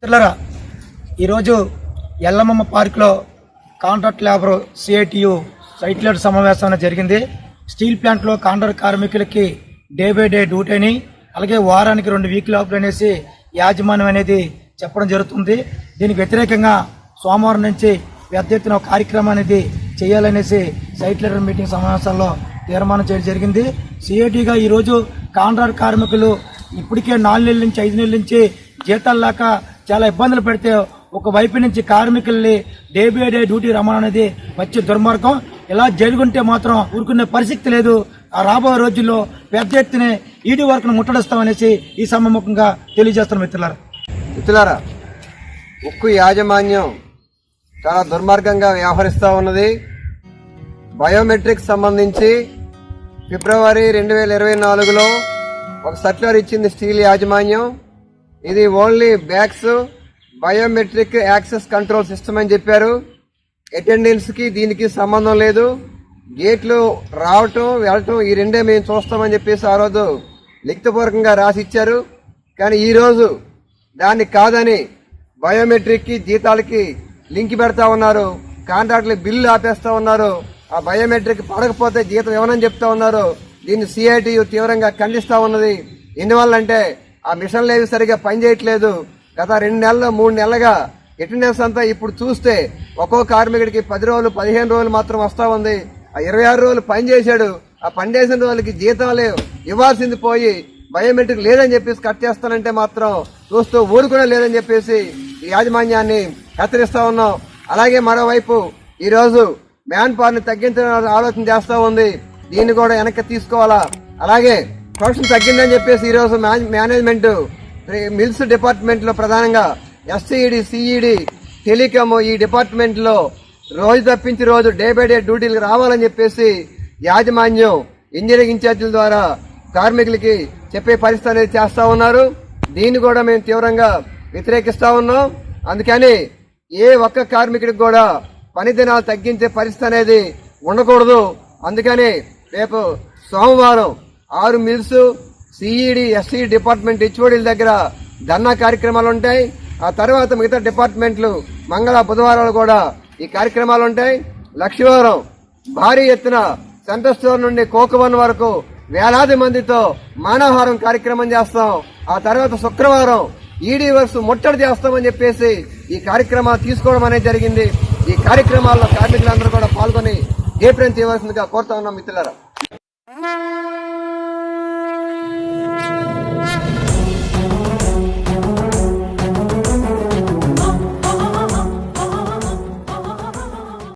మిత్రులారా, ఈరోజు ఎల్లమ్మ పార్కులో contract labour CITU site leader సమావేశం జరిగింది. స్టీల్ ప్లాంట్లో కాంట్రాక్ట్ కార్మికులకి డే బై డే డ్యూటీ అని, అలాగే వారానికి 2 వీక్లు ఆఫ్ అనేసి యాజమాన్యం అనేది చెప్పడం జరుగుతుంది. దీనికి వ్యతిరేకంగా సోమవారం నుంచి పెద్ద ఎత్తున కార్యక్రమం అనేది చేయాలనేసి సైట్ లీడర్ మీటింగ్ సమావేశాల్లో తీర్మానం చేయడం జరిగింది. సిఐటిగా ఈరోజు కాంట్రాక్ట్ కార్మికులు ఇప్పటికే 4 నెలల నుంచి 5 నెలల నుంచి జీతాలు లేక చాలా ఇబ్బందులు పెడితే ఒక వైపు నుంచి కార్మికుల్ని డే బై డే డ్యూటీ రమ్మడం అనేది వచ్చే దుర్మార్గం. ఇలా జరుగుంటే మాత్రం ఊరుకునే పరిస్థితి లేదు. ఆ రాబోయే రోజుల్లో పెద్ద ఎత్తున ఈడీ వర్క్ను ముట్టడిస్తామనేసి ఈ సమాముఖంగా తెలియజేస్తున్నాం. మిత్రులారా, ఉక్కు యాజమాన్యం చాలా దుర్మార్గంగా వ్యవహరిస్తూ ఉన్నది. బయోమెట్రిక్ సంబంధించి ఫిబ్రవరి 2024లో ఒక సర్క్యులర్ ఇచ్చింది స్టీల్ యాజమాన్యం. ఇది only bags biometric access control system అని చెప్పారు. అటెండెన్స్ కి దీనికి సంబంధం లేదు. గేట్లు రావటం వెళ్ళటం ఈ రెండే మేము చూస్తామని చెప్పేసి ఆ రోజు లిఖితపూర్వకంగా రాసి ఇచ్చారు. కానీ ఈ రోజు దాన్ని కాదని బయోమెట్రిక్ కి జీతాలకి లింక్ పెడతా ఉన్నారు. కాంట్రాక్టులు బిల్లు ఆపేస్తా ఉన్నారు. ఆ బయోమెట్రిక్ పడకపోతే జీతం ఇవ్వనని చెప్తా ఉన్నారు. దీన్ని సిఐటియు తీవ్రంగా ఖండిస్తా ఉన్నది. ఎందువల్లంటే ఆ మిషన్లు ఏవి సరిగా పనిచేయట్లేదు. గత 2 నెలలు 3 నెలలుగా అటెండెన్స్ అంతా ఇప్పుడు చూస్తే ఒక్కో కార్మికుడికి 10 రోజులు 15 రోజులు మాత్రం వస్తా ఉంది. ఆ 26 రోజులు పనిచేశాడు. ఆ పనిచేసిన రోజులకి జీతాలు ఇవ్వాల్సింది పోయి బయోమెట్రిక్ లేదని చెప్పేసి కట్ చేస్తానంటే మాత్రం చూస్తూ ఊరుకునే లేదని చెప్పేసి ఈ యాజమాన్యాన్ని హెచ్చరిస్తా ఉన్నాం. అలాగే మరోవైపు ఈరోజు మ్యాన్ పవర్ ని తగ్గించాలని ఆలోచన చేస్తా ఉంది. దీన్ని కూడా వెనక్కి తీసుకోవాలా. అలాగే ప్రొడక్షన్ తగ్గిందని చెప్పేసి ఈరోజు మేనేజ్మెంట్ మిల్స్ డిపార్ట్మెంట్ లో ప్రధానంగా ఎస్సీఈడి, సిఈడి, టెలికామ్ ఈ డిపార్ట్మెంట్ లో రోజు తప్పించి రోజు డే బై డే డ్యూటీలకు రావాలని చెప్పేసి యాజమాన్యం ఇంజనీరింగ్ ఇన్ఛార్జీల ద్వారా కార్మికులకి చెప్పే పరిస్థితి అనేది చేస్తా ఉన్నారు. దీన్ని కూడా మేము తీవ్రంగా వ్యతిరేకిస్తా ఉన్నాం. అందుకని ఏ ఒక్క కార్మికుడికి కూడా పని దినాలు తగ్గించే పరిస్థితి అనేది ఉండకూడదు. అందుకని రేపు సోమవారం 6 మిల్స్, సిఈడి, ఎస్సీ డిపార్ట్మెంట్ హెచ్ఓడీల దగ్గర ధర్నా కార్యక్రమాలు ఉంటాయి. ఆ తర్వాత మిగతా డిపార్ట్మెంట్లు మంగళ బుధవారాలు కూడా ఈ కార్యక్రమాలు ఉంటాయి. లక్షవారం భారీ ఎత్తున సెంట్రల్ స్టోర్ నుండి కోకవన్ వరకు వేలాది మందితో మానవహారం కార్యక్రమం చేస్తాం. ఆ తర్వాత శుక్రవారం ఈడీ వర్క్స్ ముట్టడి చేస్తామని చెప్పేసి ఈ కార్యక్రమాలు తీసుకోవడం అనేది జరిగింది. ఈ కార్యక్రమాల్లో కార్మికులందరూ కూడా పాల్గొని జయప్రదం చేయవలసిందిగా కోరుతా ఉన్నాం. మిత్రులారా.